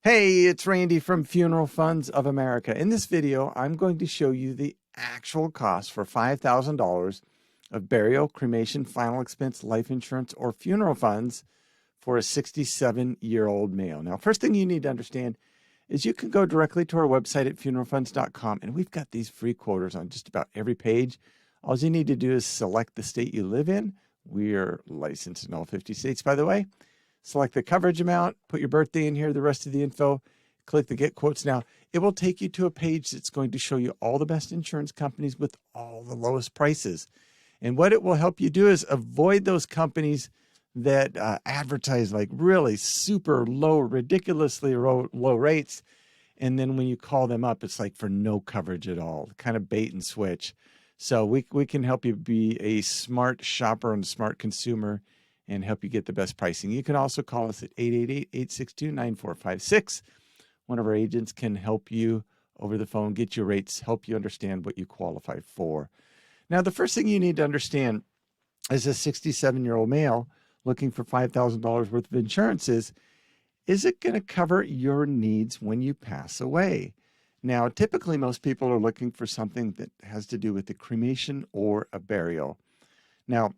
Hey, it's Randy from Funeral Funds of America. In this video, I'm going to show you the actual cost for $5,000 of burial, cremation, final expense, life insurance, or funeral funds for a 67-year-old male. Now, first thing you need to understand is you can go directly to our website at funeralfunds.com, and we've got these free quoters on just about every page. All you need to do is select the state you live in. We are licensed in all 50 states, by the way. Select the coverage amount, put your birthday in here, the rest of the info, click the Get Quotes Now. It will take you to a page that's going to show you all the best insurance companies with all the lowest prices. And what it will help you do is avoid those companies that advertise like really super low, ridiculously low rates. And then when you call them up, it's like for no coverage at all, kind of bait and switch. So we can help you be a smart shopper and a smart consumer and help you get the best pricing. You can also call us at 888-862-9456. One of our agents can help you over the phone, get your rates, help you understand what you qualify for. Now, the first thing you need to understand as a 67-year-old male looking for $5,000 worth of insurance is it going to cover your needs when you pass away? Now, typically most people are looking for something that has to do with the cremation or a burial. Now,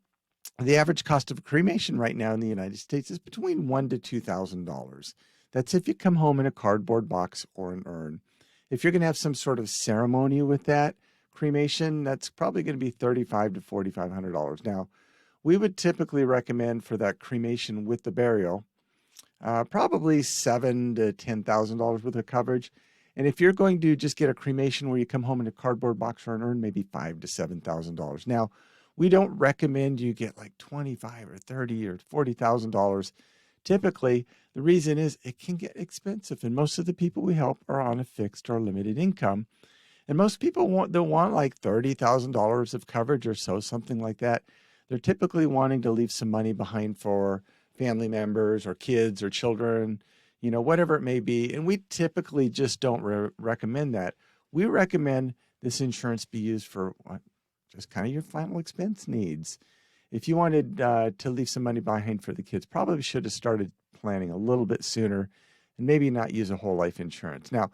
the average cost of a cremation right now in the United States is between $1,000 to $2,000. That's if you come home in a cardboard box or an urn. If you're going to have some sort of ceremony with that cremation, that's probably going to be $3,500 to $4,500. Now, we would typically recommend for that cremation with the burial, probably $7,000 to $10,000 worth of coverage. And if you're going to just get a cremation where you come home in a cardboard box or an urn, maybe $5,000 to $7,000. Now, we don't recommend you get like $25,000 or $30,000 or $40,000. Typically, the reason is it can get expensive, and most of the people we help are on a fixed or limited income. And most people don't want like $30,000 of coverage or so, something like that. They're typically wanting to leave some money behind for family members or kids or children, whatever it may be. And we typically just don't recommend that. We recommend this insurance be used for just kind of your final expense needs. If you wanted to leave some money behind for the kids, probably should have started planning a little bit sooner and maybe not use a whole life insurance. Now,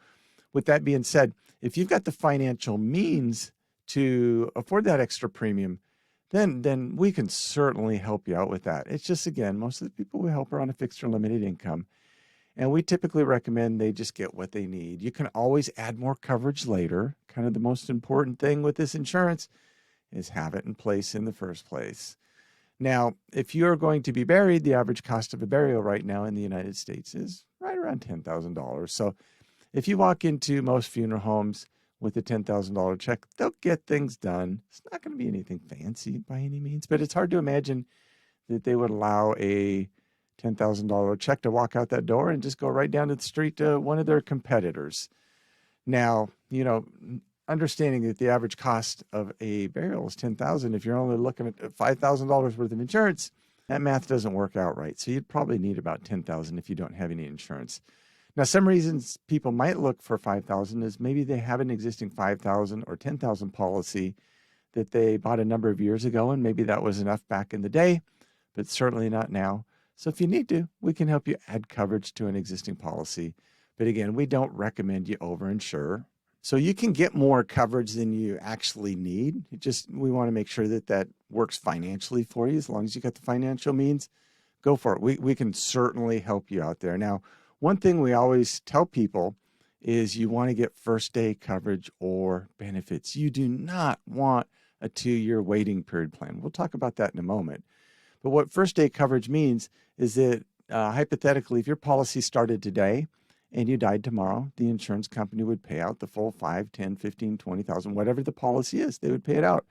with that being said, if you've got the financial means to afford that extra premium, then we can certainly help you out with that. It's just, again, most of the people we help are on a fixed or limited income. And we typically recommend they just get what they need. You can always add more coverage later. Kind of the most important thing with this insurance is have it in place in the first place. Now, if you're going to be buried, the average cost of a burial right now in the United States is right around $10,000. So if you walk into most funeral homes with a $10,000 check, they'll get things done. It's not going to be anything fancy by any means, but it's hard to imagine that they would allow a $10,000 check to walk out that door and just go right down to the street to one of their competitors. Now, understanding that the average cost of a burial is $10,000, if you're only looking at $5,000 worth of insurance, that math doesn't work out right. So you'd probably need about $10,000 if you don't have any insurance. Now, some reasons people might look for $5,000 is maybe they have an existing $5,000 or $10,000 policy that they bought a number of years ago, and maybe that was enough back in the day, but certainly not now. So if you need to, we can help you add coverage to an existing policy. But again, we don't recommend you overinsure. So you can get more coverage than you actually need. We want to make sure that works financially for you. As long as you got the financial means, go for it. We can certainly help you out there. Now, one thing we always tell people is you want to get first day coverage or benefits. You do not want a 2-year waiting period plan. We'll talk about that in a moment. But what first day coverage means is that hypothetically, if your policy started today and you died tomorrow, the insurance company would pay out the full 5, 10, 15, 20,000, whatever the policy is, they would pay it out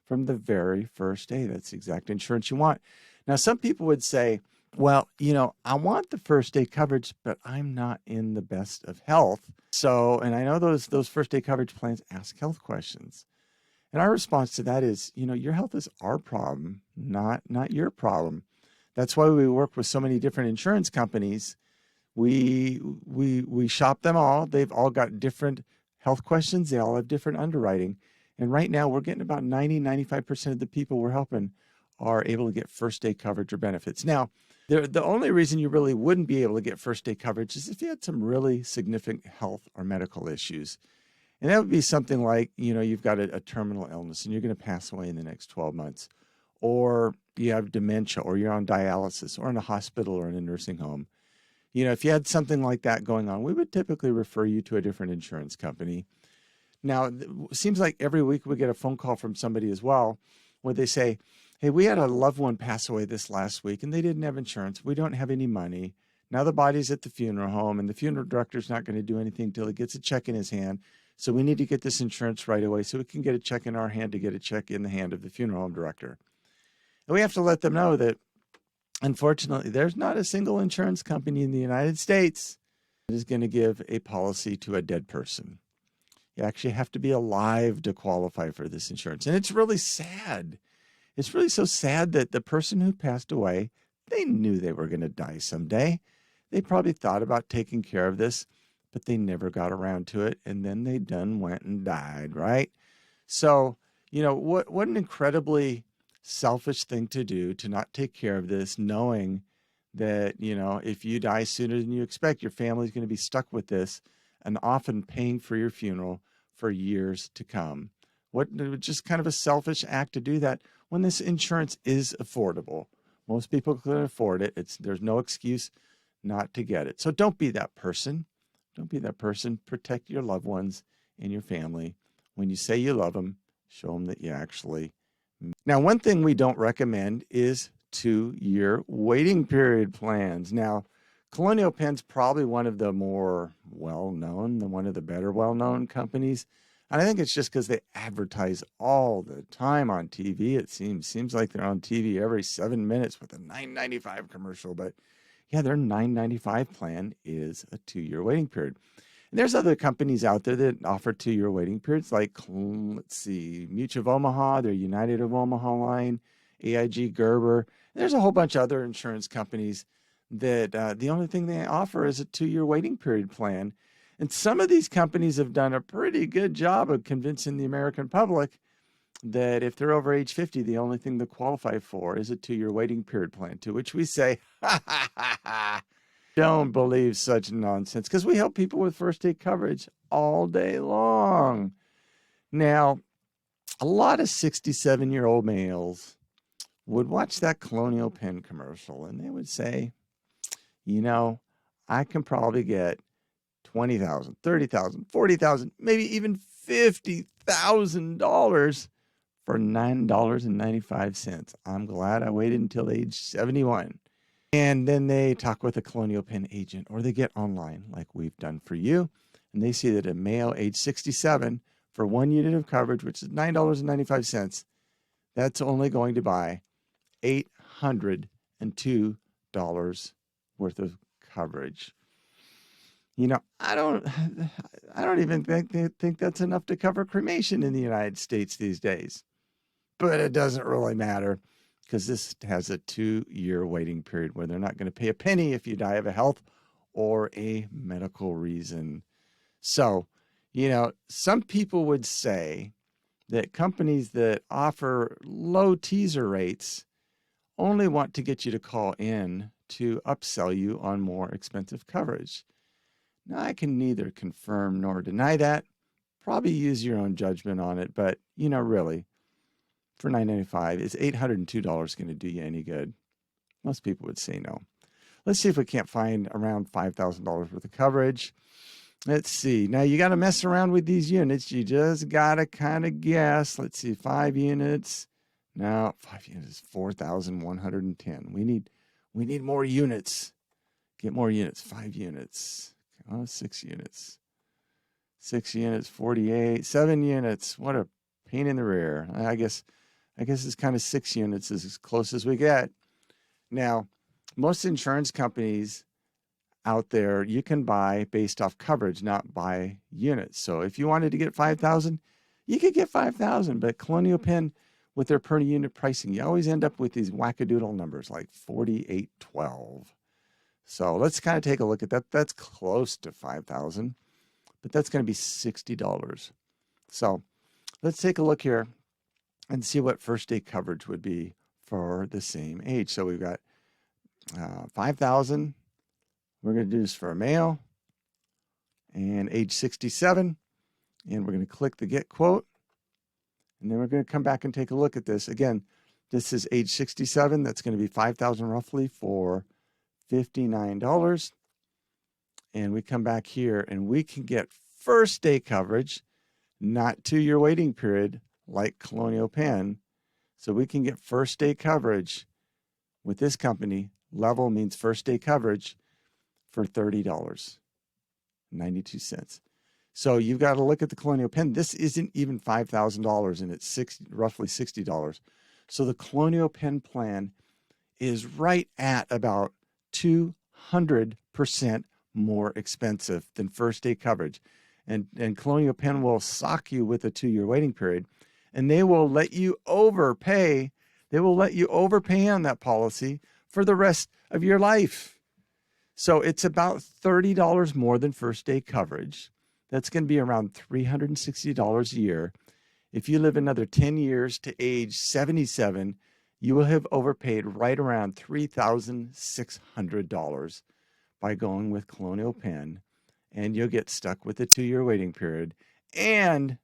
from the very first day. That's the exact insurance you want. Now, some people would say, well, I want the first day coverage, but I'm not in the best of health. So, and I know those first day coverage plans ask health questions. And our response to that is, your health is our problem, not your problem. That's why we work with so many different insurance companies. We shop them all. They've all got different health questions. They all have different underwriting. And right now we're getting about 95% of the people we're helping are able to get first day coverage or benefits. Now, The only reason you really wouldn't be able to get first day coverage is if you had some really significant health or medical issues. And that would be something like, you've got a terminal illness and you're going to pass away in the next 12 months, or you have dementia, or you're on dialysis, or in a hospital or in a nursing home. If you had something like that going on, we would typically refer you to a different insurance company. Now, it seems like every week we get a phone call from somebody as well where they say, hey, we had a loved one pass away this last week and they didn't have insurance. We don't have any money. Now the body's at the funeral home and the funeral director's not going to do anything until he gets a check in his hand. So we need to get this insurance right away so we can get a check in our hand to get a check in the hand of the funeral home director. And we have to let them know that, unfortunately, there's not a single insurance company in the United States that is going to give a policy to a dead person. You actually have to be alive to qualify for this insurance. And it's really sad. It's really so sad that the person who passed away, they knew they were going to die someday. They probably thought about taking care of this, but they never got around to it. And then they done went and died, right? So, what an incredibly selfish thing to do, to not take care of this, knowing that, if you die sooner than you expect, your family's going to be stuck with this and often paying for your funeral for years to come. Just kind of a selfish act to do that when this insurance is affordable. Most people can afford it. There's no excuse not to get it. So don't be that person. Don't be that person. Protect your loved ones and your family. When you say you love them, show them that you actually. Now, one thing we don't recommend is 2-year waiting period plans. Now, Colonial Penn's probably one of the more well-known, one of the better well-known companies. And I think it's just because they advertise all the time on TV. It seems like they're on TV every 7 minutes with a $9.95 commercial. But yeah, their $9.95 plan is a 2-year waiting period. And there's other companies out there that offer 2-year waiting periods, like, let's see, Mutual of Omaha, their United of Omaha line, AIG, Gerber. There's a whole bunch of other insurance companies that the only thing they offer is a 2-year waiting period plan. And some of these companies have done a pretty good job of convincing the American public that if they're over age 50, the only thing they qualify for is a 2-year waiting period plan, to which we say, don't believe such nonsense, because we help people with first aid coverage all day long. Now, a lot of 67-year-old males would watch that Colonial Penn commercial and they would say, I can probably get $20,000, $30,000, $40,000, maybe even $50,000 for $9.95. I'm glad I waited until age 71. And then they talk with a Colonial Penn agent, or they get online like we've done for you, and they see that a male age 67 for 1 unit of coverage, which is $9.95, that's only going to buy $802 worth of coverage. I don't even think that's enough to cover cremation in the United States these days. But it doesn't really matter, because this has a 2-year waiting period where they're not going to pay a penny if you die of a health or a medical reason. So, some people would say that companies that offer low teaser rates only want to get you to call in to upsell you on more expensive coverage. Now, I can neither confirm nor deny that. Probably use your own judgment on it, but, really, for $9.95, is $802 going to do you any good? Most people would say no. Let's see if we can't find around $5,000 worth of coverage. Let's see. Now, you got to mess around with these units. You just got to kind of guess. Let's see, 5 units. Now, 5 units is 4,110. We need more units. Get more units. 5 units. 6 units. 6 units, 48. 7 units. What a pain in the rear. I guess it's kind of 6 units is as close as we get. Now, most insurance companies out there, you can buy based off coverage, not by units. So if you wanted to get 5,000, you could get 5,000. But Colonial Penn, with their per unit pricing, you always end up with these wackadoodle numbers like 4812. So let's kind of take a look at that. That's close to 5,000, but that's going to be $60. So let's take a look here and see what first aid coverage would be for the same age. So we've got 5,000. We're going to do this for a male and age 67. And we're going to click the get quote. And then we're going to come back and take a look at this. Again, this is age 67. That's going to be 5,000 roughly for $59. And we come back here and we can get first day coverage, not 2-year waiting period like Colonial Penn. So we can get first day coverage with this company. Level means first day coverage for $30.92. So you've got to look at the Colonial Penn. This isn't even $5,000 and it's roughly $60. So the Colonial Penn plan is right at about 200% more expensive than first day coverage. And Colonial Penn will sock you with a 2-year waiting period, and they will let you overpay. They will let you overpay on that policy for the rest of your life. So it's about $30 more than first day coverage. That's going to be around $360 a year. If you live another 10 years to age 77, you will have overpaid right around $3,600 by going with Colonial Penn, and you'll get stuck with a 2-year waiting period, and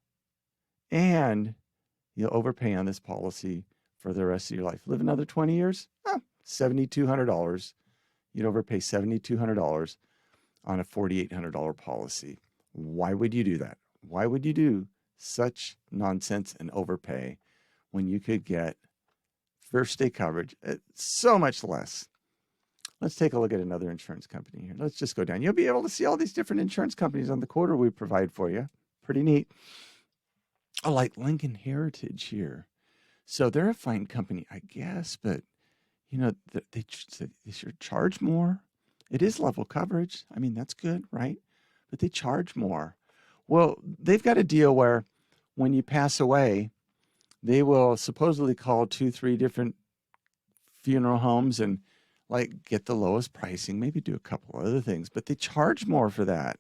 you'll overpay on this policy for the rest of your life. Live another 20 years, $7,200. You'd overpay $7,200 on a $4,800 policy. Why would you do that? Why would you do such nonsense and overpay when you could get first day coverage at so much less? Let's take a look at another insurance company here. Let's just go down. You'll be able to see all these different insurance companies on the quarter we provide for you. Pretty neat. I like Lincoln Heritage here. So they're a fine company, I guess, but you know, they should charge more. It is level coverage. I mean, that's good, right? But they charge more. Well, they've got a deal where when you pass away, they will supposedly call 2-3 different funeral homes and like get the lowest pricing, maybe do a couple other things, but they charge more for that.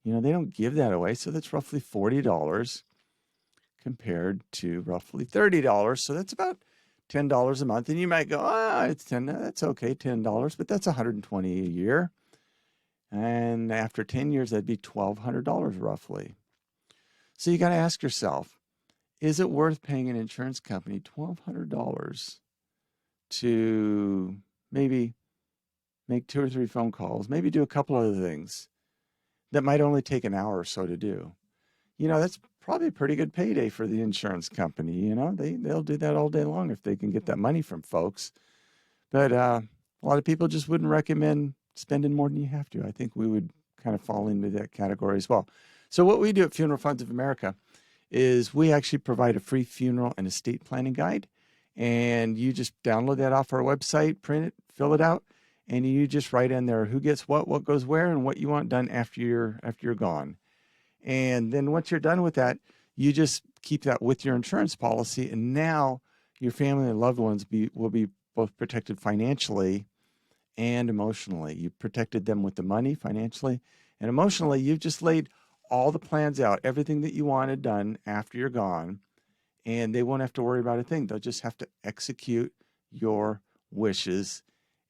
You know, they don't give that away. So that's roughly $40 compared to roughly $30. So that's about $10 a month. And you might go, it's $10. That's okay, $10, but that's $120 a year. And after 10 years, that'd be $1,200 roughly. So you got to ask yourself, is it worth paying an insurance company $1,200 to maybe make 2 or 3 phone calls, maybe do a couple other things that might only take an hour or so to do? You know, that's probably a pretty good payday for the insurance company. You know, they'll do that all day long if they can get that money from folks. But a lot of people just wouldn't recommend spending more than you have to. I think we would kind of fall into that category as well. So what we do at Funeral Funds of America is we actually provide a free funeral and estate planning guide. And you just download that off our website, print it, fill it out, and you just write in there who gets what goes where, and what you want done after you're gone. And then once you're done with that, you just keep that with your insurance policy. And now your family and loved ones will be both protected financially and emotionally. You protected them with the money financially, and emotionally, you've just laid all the plans out, everything that you wanted done after you're gone, and they won't have to worry about a thing. They'll just have to execute your wishes,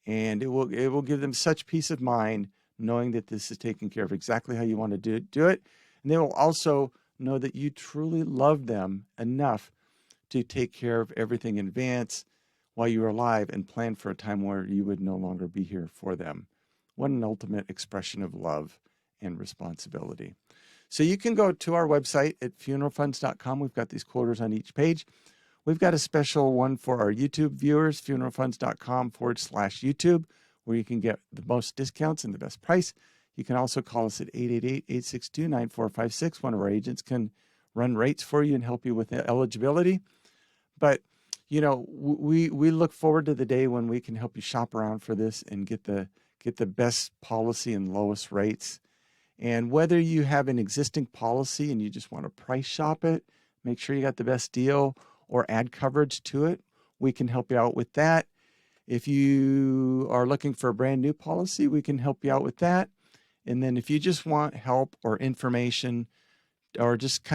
and it will give them such peace of mind knowing that this is taken care of exactly how you want to do it. And they will also know that you truly love them enough to take care of everything in advance while you were alive and plan for a time where you would no longer be here for them. What an ultimate expression of love and responsibility. So you can go to our website at funeralfunds.com. We've got these quarters on each page. We've got a special one for our YouTube viewers, funeralfunds.com/YouTube, where you can get the most discounts and the best price. You can also call us at 888-862-9456. One of our agents can run rates for you and help you with eligibility. But, you know, we look forward to the day when we can help you shop around for this and get the best policy and lowest rates. And whether you have an existing policy and you just want to price shop it, make sure you got the best deal, or add coverage to it, we can help you out with that. If you are looking for a brand new policy, we can help you out with that. And then if you just want help or information, or just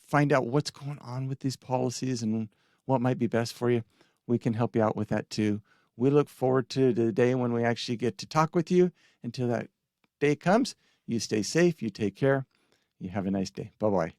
find out what's going on with these policies and what might be best for you, we can help you out with that too. We look forward to the day when we actually get to talk with you. Until that day comes, you stay safe, you take care, you have a nice day. Bye-bye.